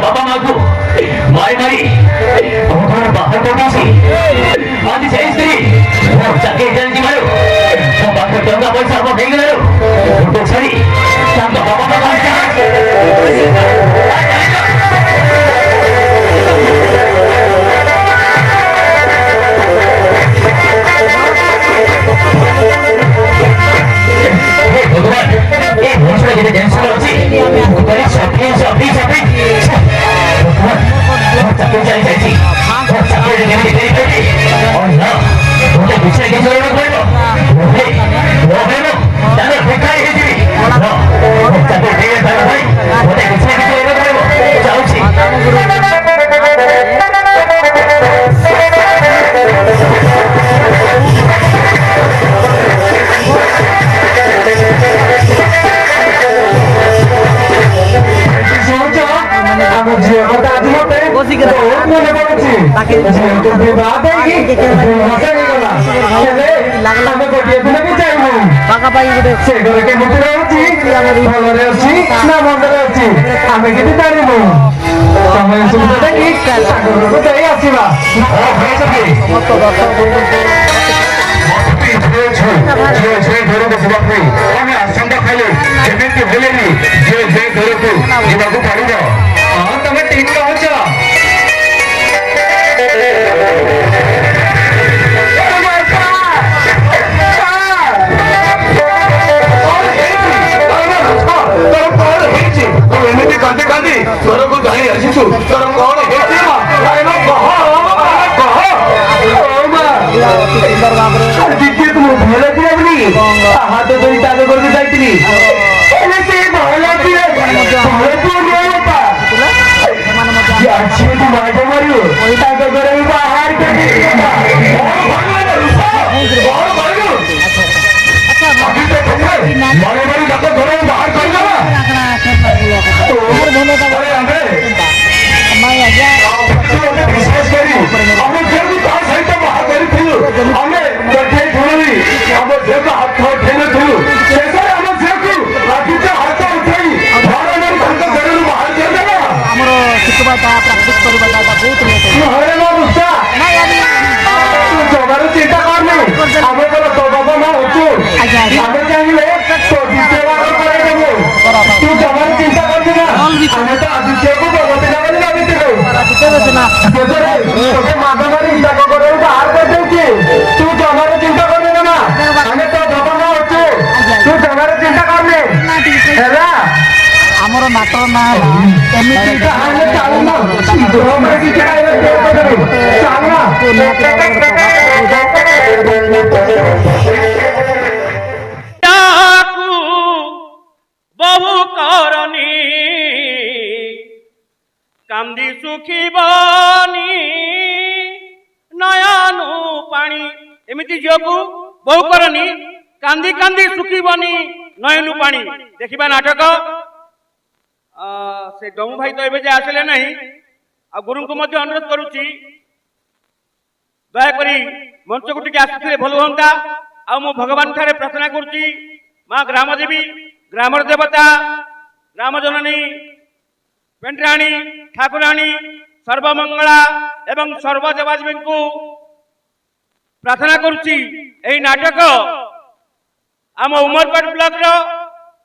बाबा माँ को मारी मारी बाहर पकासी आज से स्त्री जाके जल्दी मारो बाहर टंगा पैसा आप देख लो तो छड़ी शाम का बाबा माँ भगवान ये भोसड़ा के टेंशन होती तुम्हारी शक्ति शक्ति शक्ति भगवान बहुत शक्ति चली जाती बहुत शक्ति चली जाती और ना मुझे पीछे के जरूर पड़ेगा मुझे वो बेनो जाने भिखारी है जी ना बहुत शक्ति चली जाती भाई मुझे पीछे के जरूर पड़ेगा जाओ जी कांदी सुखी बनी नयनु पानी एमती झील को बहु करनी कांदी कांदी सुखी बनी नयनु पानी देखा नाटक से डमू भाई तो एवं आसले ना आ गुरु को अनुरोध करुच्ची दयाक मंच को टी आसते भल हाँ आ भगवान ठारे प्रार्थना करुच्ची माँ ग्रामदेवी ग्रामर देवता ग्राम जननी पेंट्राणी ठाकुराणी सर्वमंगला एवं सर्वदेवादेवी को प्रार्थना करुच्ची यही नाटक आम उमरकोट ब्लॉक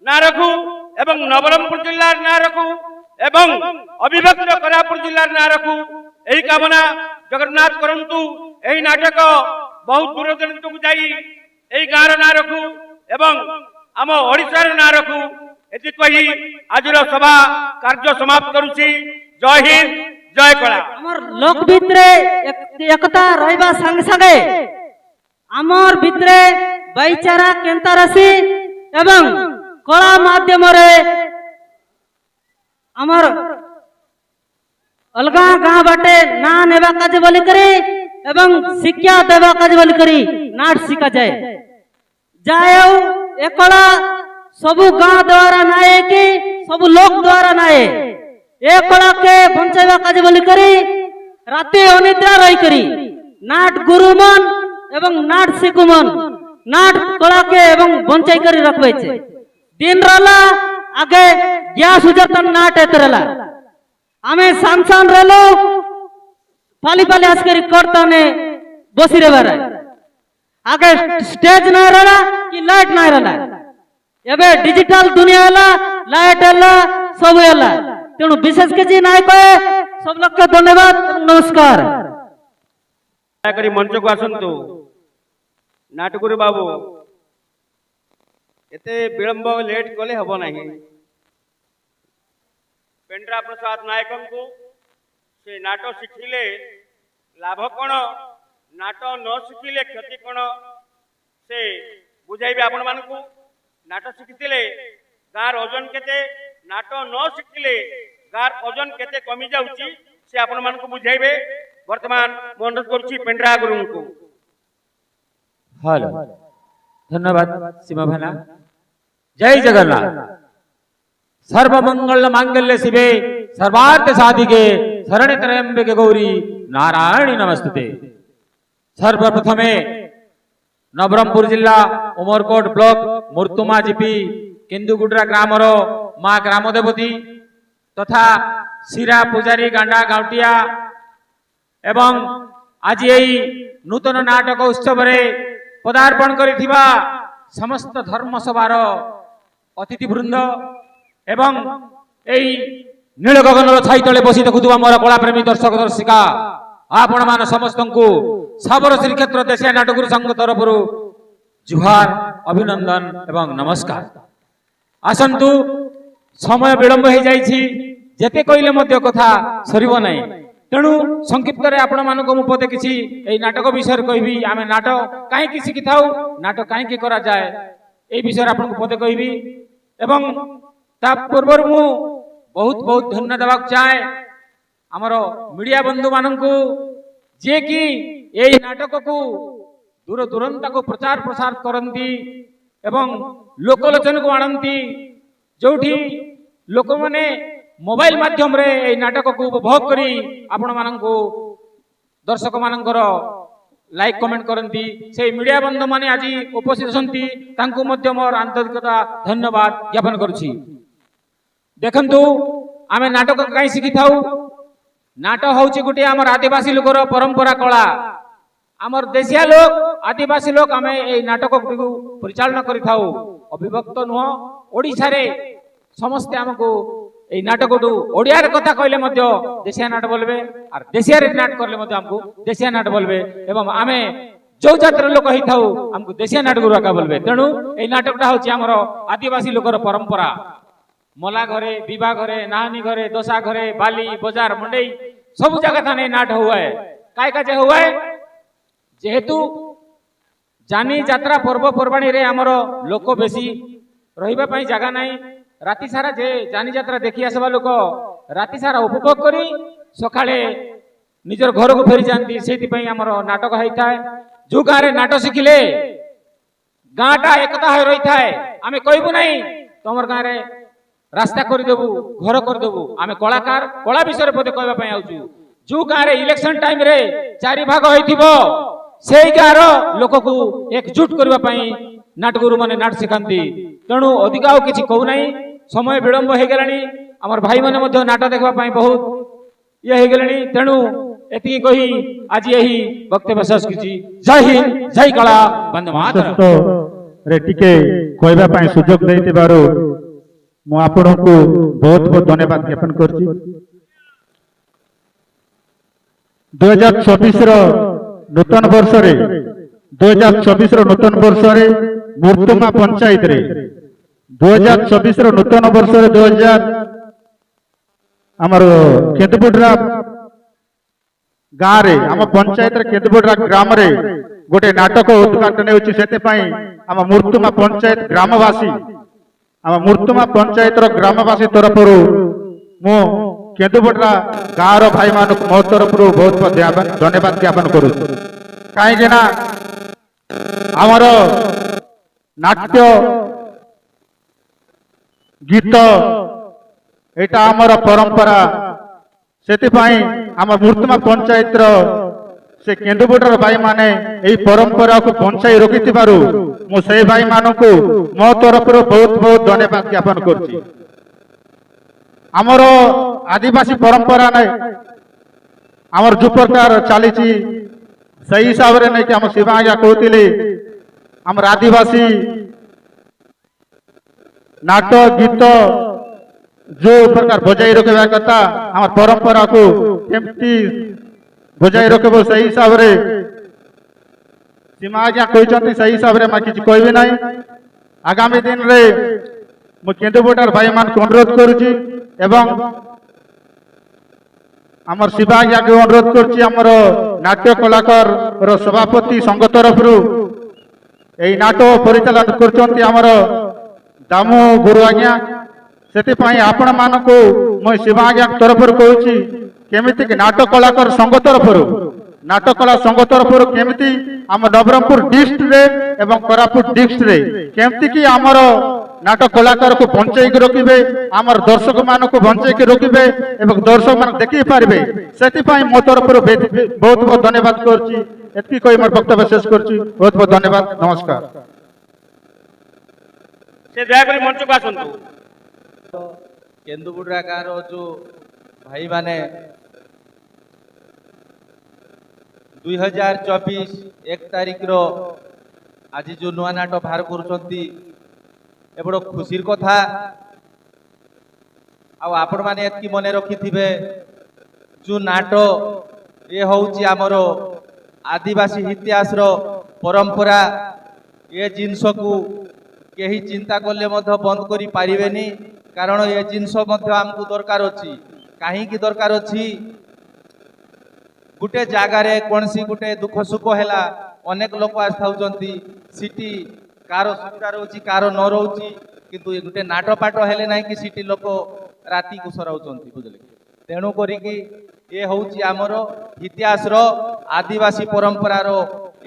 ना रखू एवं नवरंगपुर जिलार ना रखू एवं अविभक्त कोरापुट जिलार ना रखू यही कामना जगन्नाथ करंतु यही नाटक बहुत दूर दूर को जाई यही गाँव ना रखू एवं आम ओडिशार ना रखू एति कही आज सभा कार्य समाप्त करुची। जय हिंद जय कला। हमर लोक भितरे एकता रहिबा संगे संगे आमर भितरे भाईचारा केंता रसी एवं कला माध्यम रे आमर अलगा गाँ बाटे ना नेबा काज बोली करी एवं शिक्षा देवा काज बोली करी नाट शिखा जाए जाए ए कला सबु गाँ द्वारा नाए कि सबु लोक द्वारा नाए ए कला के बंचाइबा काज बोली करी राते अनिद्रा रही करी नाट गुरु मन एवं नाट शिखु मन नाट कला के एवं बंचाई करी रखबे छे दिन रहला आगे ग्यास उजरतन नाट एकरला आमे सांसान रहलो पाली पाली आसकरी करतने बसी रे बारे आगे स्टेज नहीं रहला कि लाइट नहीं रहला एबे डिजिटल दुनिया होला लाइट होला सब होला तेणु विशेष के जी नाय कहे सब लोग के धन्यवाद नमस्कार करी मंच को आसंतु नाटकुरी बाबू एते विलंब लेट कले हबो नाही पेंड्रा प्रसाद नायकन को से नाटक शिखिले लाभ कौन नाटक न शिखिले क्षति कौन से बुझाइबे आपण मानकु नाटक शिखिले गार ओजन केते नाटक न शिखिले गार ओजन केते कमी जाउची से आपण मानकु बुझाइबे वर्तमान मैं अनुरोध करुछि पेंड्रा गुरु को हेलो धन्यवाद सीमा भाना जय जगन्नाथ सर्वमंगल मांगल्य शिवे सर्वार्थ साधिके शरण्य त्र्यंबके गौरी नारायणी नमस्ते। सर्वप्रथमे नवरंगपुर जिला उमरकोट ब्लॉक मुर्तुमा जीपी केन्दुगुड्रा ग्रामर माँ ग्रामदेवती तथा शिरा पूजारी गांडा गाउटिया एवं आज यही नूतन नाटक उत्सव रे पदार्पण करिथिबा समस्त धर्म सभार अतिथि वृंद एवं एई नील गगन छाई तले बसी देखुवा मोर कला प्रेमी दर्शक दर्शिका आपण मान समस्त को साबर श्रीक्षेत्र देशिया नाटक संघ तरफ जुहार अभिनंदन एवं नमस्कार। आसंतु समय विलंब हो जाइछि जेते कहले मध्य कथा सरिबो नाही तेणु संक्षिप्त रे आपण मानको मु पदे किछि एई नाटक विषय कहबी आमे नाटक काहे कि शिखि थाउ नाटक काहे कि करा जाय एई विषय आपण को पदे कहबी एवं ता पूर्व मु बहुत बहुत धन्यवाद देवाक चाहे आमर मीडिया बंधु माननकु जे कि एई नाटक को दूर दूरंत को प्रचार प्रसार करंती एवं लोकलोचन को आणंती जोठी लोक माने मोबाइल माध्यम रे एई नाटक को उपभोग करी आपण माननकु दर्शक माननकर लाइक कमेंट करंती से मीडिया बंधु माने आज उपस्थित सन्ती तांकु मध्य मोर आंतरिकता धन्यवाद ज्ञापन करुछि। देखंतु आमे नाटक काई शिखि थाउ नाटक होउछि गुटे हमर आदिवासी लोकर परंपरा कला हमर देशिया लोक आदिवासी लोक आमे ए नाटक को परिचालन करि थाउ अभिभक्त नुह ओडिसा रे समस्त हमको ए नाटक टू ओडिया रे कथा कहले मध्य देशिया नाटक बोलबे और देशिया रे नाटक करले मध्य हमको देशिया नाटक बोलबे एवं आमे जो जातर लोक ही थाउ हमको देशिया नाटक रुका बोलबे तेणु ए नाटकटा होछि हमर आदिवासी लोकर परंपरा मला घरे विवाह घरे नानी घरे दशा घरे बाली बाजार मंडई सब जगह थाने नाट हुआ है काय काजे हुआ है जेहेतु जानी यात्रा पर्व पर्वाणी रे हमर लोक बेसी रहिबा पई जगह नाही राति सारा जे जानी यात्रा देखि आसबा लोक राति सारा उपभोग करी सकाळे निजर घर को फेरी जानती सेति पई हमर नाटक होई थाए जो गाँ रे नाटक शिखिले गाँटा एकता हो रही थाए आमे कहबु नाही तमर गाँ रे रास्ता कर देबू घर कर देबू आमे कलाकार कला विषय पदे कहबा पई आउछु जो गाँ रे इलेक्शन टाइम रे चारि भाग होइथिबो सेई गाँ रो लोक को एकजुट करबा पई नाटक गुरु माने नाट सिखांती तेणु अधिक आउ किछि कहू नाही समय विलंब हो गेलानी हमर भाई माने मध्य नाटक देखबा पई बहुत ये हो गेलानी तेणु एति कही आज यही वक्तव्य शेष किछि। जय हिंद जय कला वंदे मातरम रे टिके कहबा पई सुजोग दैतिबारो मु आपण को बहुत बहुत धन्यवाद ज्ञापन करछि। 2024 रो नूतन वर्ष रे 2024 रो नूतन वर्ष रे मुर्तुमा पंचायत रे 2024 रो नूतन वर्ष रे 2000 हमर केतपुडरा ଗାଁରେ ଆମ ପଞ୍ଚାୟତରେ କେନ୍ଦୁପଡ଼ା ଗ୍ରାମରେ ଗୋଟେ ନାଟକ ଉଦ୍ଘାଟନ ହେଉଛି। ସେଥିପାଇଁ ଆମ ମୂର୍ତ୍ତୁମା ପଞ୍ଚାୟତ ଗ୍ରାମବାସୀ ଆମ ମୂର୍ତ୍ତୁମା ପଞ୍ଚାୟତର ଗ୍ରାମବାସୀ ତରଫରୁ ମୁଁ କେନ୍ଦୁପଡ଼ା ଗାଁର ଭାଇମାନଙ୍କୁ ମୋ ତରଫରୁ ବହୁତ ଧନ୍ୟବାଦ ଜ୍ଞାପନ କରୁଛି। କାହିଁକି ନା ଆମର ନାଟ୍ୟ ଗୀତ ଏଇଟା ଆମର ପରମ୍ପରା। ସେଥିପାଇଁ ଆମ ମୂର୍ତ୍ତମା ପଞ୍ଚାୟତର ସେ କେନ୍ଦୁପଡ଼ାର ଭାଇମାନେ ଏହି ପରମ୍ପରାକୁ ବଞ୍ଚାଇ ରଖିଥିବାରୁ ମୁଁ ସେହି ଭାଇମାନଙ୍କୁ ମୋ ତରଫରୁ ବହୁତ ବହୁତ ଧନ୍ୟବାଦ ଜ୍ଞାପନ କରୁଛି। ଆମର ଆଦିବାସୀ ପରମ୍ପରା ନାହିଁ, ଆମର ଯୋଉ ପ୍ରକାର ଚାଲିଛି ସେଇ ହିସାବରେ ନେଇକି ଆମ ଶିବା ଆଜ୍ଞା କହୁଥିଲେ ଆମର ଆଦିବାସୀ ନାଟ ଗୀତ ଯୋଉ ପ୍ରକାର ବଜାଇ ରଖିବା କଥା ଆମର ପରମ୍ପରାକୁ କେମିତି ବଜାଇ ରଖିବ ସେଇ ହିସାବରେ ସୀମା ଆଜ୍ଞା କହିଛନ୍ତି। ସେଇ ହିସାବରେ ମୁଁ କିଛି କହିବି ନାହିଁ। ଆଗାମୀ ଦିନରେ ମୁଁ କେନ୍ଦୁପଡ଼ାର ଭାଇମାନଙ୍କୁ ଅନୁରୋଧ କରୁଛି ଏବଂ ଆମର ଶିବା ଆଜ୍ଞାକୁ ଅନୁରୋଧ କରୁଛି ଆମର ନାଟ୍ୟ କଳାକାର ସଭାପତି ସଂଘ ତରଫରୁ ଏହି ନାଟକ ପରିଚାଳନା କରୁଛନ୍ତି ଆମର ଦାମୁ ଗୁରୁ ଆଜ୍ଞା। ସେଥିପାଇଁ ଆପଣମାନଙ୍କୁ ମୁଁ ଶିବା ଆଜ୍ଞା ତରଫରୁ କହୁଛି କେମିତିକି ନାଟ କଳାକାର ସଂଘ ତରଫରୁ ନାଟ କଳା ସଂଘ ତରଫରୁ କେମିତି ଆମ ନବରଙ୍ଗପୁର ଡିଷ୍ଟ୍ରିକ୍ଟରେ ଏବଂ କୋରାପୁଟ ଡିଷ୍ଟ୍ରିକ୍ଟରେ କେମିତିକି ଆମର ନାଟ କଳାକାରକୁ ବଞ୍ଚେଇକି ରଖିବେ, ଆମର ଦର୍ଶକ ମାନଙ୍କୁ ବଞ୍ଚେଇକି ରଖିବେ ଏବଂ ଦର୍ଶକ ମାନେ ଦେଖି ପାରିବେ। ସେଥିପାଇଁ ମୋ ତରଫରୁ ବହୁତ ବହୁତ ଧନ୍ୟବାଦ କରୁଛି। ଏତିକି କହି ମୋର ବକ୍ତବ୍ୟ ଶେଷ କରୁଛି। ବହୁତ ବହୁତ ଧନ୍ୟବାଦ। ନମସ୍କାର। ସେ ଦୟାକରି ମଞ୍ଚକୁ ଆସନ୍ତୁ। କେନ୍ଦୁପଡ଼ା ଗାଁର ଯୋଉ ଭାଇମାନେ 2024 1 ତାରିଖର ଆଜି ଯୋଉ ନୂଆ ନାଟ ବାହାର କରୁଛନ୍ତି ଏ ବଡ଼ ଖୁସିର କଥା। ଆଉ ଆପଣ ମାନେ ଏତିକି ମନେ ରଖିଥିବେ ଯୋଉ ନାଟ ଏ ହଉଛି ଆମର ଆଦିବାସୀ ଇତିହାସର ପରମ୍ପରା। ଏ ଜିନିଷକୁ କେହି ଚିନ୍ତା କଲେ ମଧ୍ୟ ବନ୍ଦ କରି ପାରିବେନି, କାରଣ ଏ ଜିନିଷ ମଧ୍ୟ ଆମକୁ ଦରକାର ଅଛି। କାହିଁକି ଦରକାର ଅଛି? ଗୋଟେ ଜାଗାରେ କୌଣସି ଗୋଟେ ଦୁଃଖ ସୁଖ ହେଲା ଅନେକ ଲୋକ ଆସିଥାଉଛନ୍ତି, ସେଠି କାହାର ସୁବିଧା ରହୁଛି କାହାର ନ ରହୁଛି, କିନ୍ତୁ ଗୋଟେ ନାଟ ପାଠ ହେଲେ ନାହିଁ କି ସେଠି ଲୋକ ରାତିକୁ ସରାଉଛନ୍ତି, ବୁଝିଲେ। ତେଣୁ କରିକି ଏ ହଉଛି ଆମର ଇତିହାସର ଆଦିବାସୀ ପରମ୍ପରାର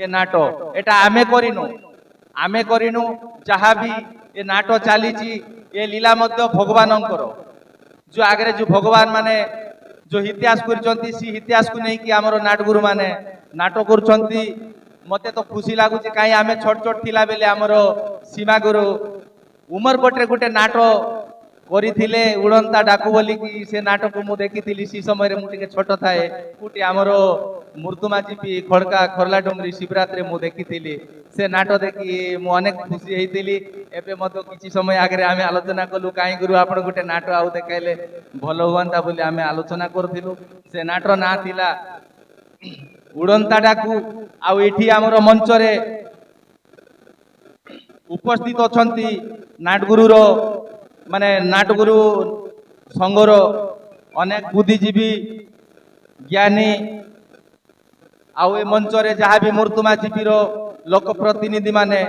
ଏ ନାଟ। ଏଟା ଆମେ କରିନୁ ଯାହା ବି ଏ ନାଟ ଚାଲିଛି ଏ ଲୀଳା ମଧ୍ୟ ଭଗବାନଙ୍କର। ଯୋଉ ଆଗରେ ଯୋଉ ଭଗବାନ ମାନେ ଯୋଉ ଇତିହାସ କରିଛନ୍ତି ସେ ଇତିହାସକୁ ନେଇକି ଆମର ନାଟଗୁରୁ ମାନେ ନାଟ କରୁଛନ୍ତି। ମତେ ତ ଖୁସି ଲାଗୁଛି, କାହିଁ ଆମେ ଛୋଟ ଛୋଟ ଥିଲା ବେଲେ ଆମର ସୀମା ଗୁରୁ ଉମରକୋଟରେ ଗୋଟେ ନାଟ କରିଥିଲେ ଉଡ଼ନ୍ତା ଡାକୁ ବୋଲିକି। ସେ ନାଟକୁ ମୁଁ ଦେଖିଥିଲି। ସେ ସମୟରେ ମୁଁ ଟିକେ ଛୋଟ ଥାଏ। କୋଉଠି ଆମର ମୃଦୁମା ଚିପି ଖଡ଼କା ଖରଲା ଡୁଙ୍ଗରି ଶିବରାତ୍ରି ମୁଁ ଦେଖିଥିଲି। ସେ ନାଟ ଦେଖି ମୁଁ ଅନେକ ଖୁସି ହେଇଥିଲି। ଏବେ ମଧ୍ୟ କିଛି ସମୟ ଆଗରେ ଆମେ ଆଲୋଚନା କଲୁ, କାହିଁ ଗୁରୁ ଆପଣ ଗୋଟେ ନାଟ ଆଉ ଦେଖାଇଲେ ଭଲ ହୁଅନ୍ତା ବୋଲି ଆମେ ଆଲୋଚନା କରୁଥିଲୁ। ସେ ନାଟର ନାଁ ଥିଲା ଉଡ଼ନ୍ତା ଡାକୁ। ଆଉ ଏଠି ଆମର ମଞ୍ଚରେ ଉପସ୍ଥିତ ଅଛନ୍ତି ନାଟଗୁରୁର ମାନେ ନାଟଗୁରୁ ସଂଘର ଅନେକ ବୁଦ୍ଧିଜୀବୀ ଜ୍ଞାନୀ, ଆଉ ଏ ମଞ୍ଚରେ ଯାହା ବି ମୂର୍ତ୍ତମା ଜୀବୀର ଲୋକ ପ୍ରତିନିଧି ମାନେ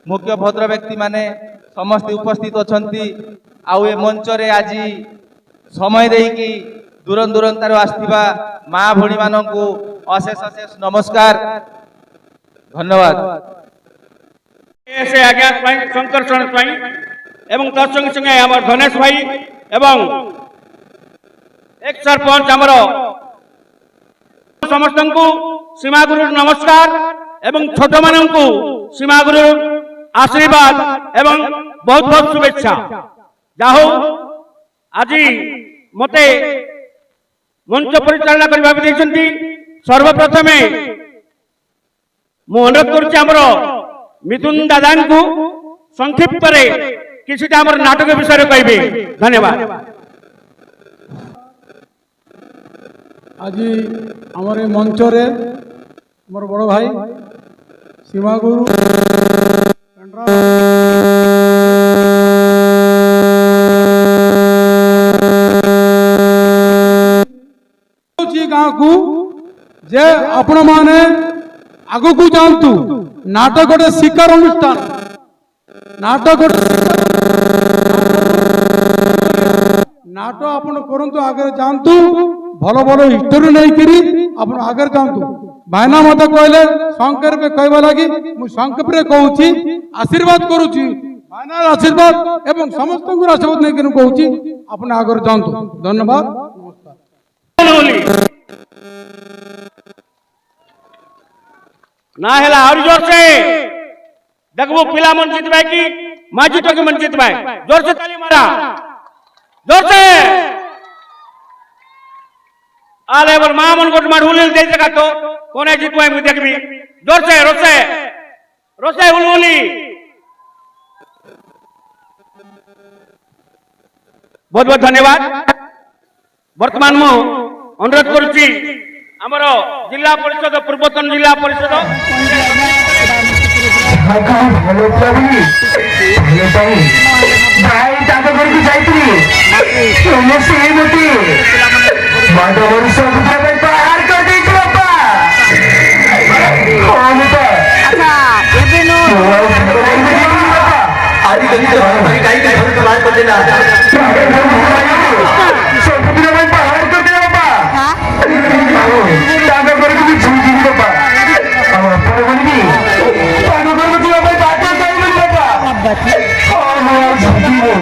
ମୁଖ୍ୟ ଭଦ୍ର ବ୍ୟକ୍ତି ମାନେ ସମସ୍ତେ ଉପସ୍ଥିତ ଅଛନ୍ତି। ଆଉ ଏ ମଞ୍ଚରେ ଆଜି ସମୟ ଦେଇକି ଦୂର ଦୂରାନ୍ତରୁ ଆସିଥିବା ମା ଭଉଣୀ ମାନଙ୍କୁ ଅଶେଷ ଅଶେଷ ନମସ୍କାର, ଧନ୍ୟବାଦ। ସେ ଆଜ୍ଞା ଶଙ୍କର ଶରଣ ସ୍ୱାଇଁ ଏବଂ ତାর সঙ্গে সঙ্গে আমার ধনেশ ভাই এবং এক ସରପଞ୍ଚ ଆମର ସମସ୍ତଙ୍କୁ ସୀମାଗୁରୁ ନମସ୍କାର ଏବଂ ଛୋଟମାନଙ୍କୁ ସୀମାଗୁରୁ ଆଶୀର୍ବାଦ ଏବଂ ବହୁତ ବହୁତ শুভেচ্ছা। ଯାହା ହଉ ଆଜି ମତେ ମଞ୍ଚ ପରିଚାଳନା କରିବାକୁ ଦେଇଛନ୍ତି। ସର୍ବପ୍ରଥମେ ମୁଁ ଅନୁରୋଧ କରୁଛି ଆମର ମିଥୁନ ଦାଦାଙ୍କୁ ସଂକ୍ଷିପ୍ତରେ କିଛିଟା ଆମର ନାଟକ ବିଷୟରେ କହିବେ। ଧନ୍ୟବାଦ। আজি আমার এই মঞ্চরে আমার বড় ভাই সীমাগুরু ଗାଁକୁ ଯେ ଆପଣମାନେ ଆଗକୁ ଯାଆନ୍ତୁ। ନାଟକ ଗୋଟେ ଶିକାର ଅନୁଷ୍ଠାନ, ନାଟକ ଆପଣ କରନ୍ତୁ, ଆଗରେ ଯାଆନ୍ତୁ, ଭଲ ଭଲ ହିଷ୍ଟୋରୀ ନେଇକିରି ଆପଣ ଆଗରେ ଯାଆନ୍ତୁ। ଭାଇନା ମତେ କହିଲେ ସଂକ୍ଷେପରେ କହିବା ଲାଗି, ମୁଁ ସଂକ୍ଷେପରେ କହୁଛି, ଆଶୀର୍ବାଦ କରୁଛି, ଭାଇନାର ଆଶୀର୍ବାଦ ଏବଂ ସମସ୍ତଙ୍କର ଆଶୀର୍ବାଦ ନେଇକିରି କହୁଛି, ଆପଣ ଆଗରେ ଯାଆନ୍ତୁ। ଧନ୍ୟବାଦ, ନମସ୍କାର। ना हेला और जोर से देखबो पिला मन जितबाय की माजी टोके मन जितबाय। जोर से ताली मारा, जोर से आले बर मा मन गोट मार हुलिल दे जका तो कोने जितबाय मु देखबी। जोर से रोसे रोसे हुलहुली। बहुत बहुत धन्यवाद। वर्तमान मु अनुरोध करूची ଆମର ଜିଲ୍ଲା ପରିଷଦ, ପୂର୍ବତନ ଜିଲ୍ଲା ପରିଷଦ आज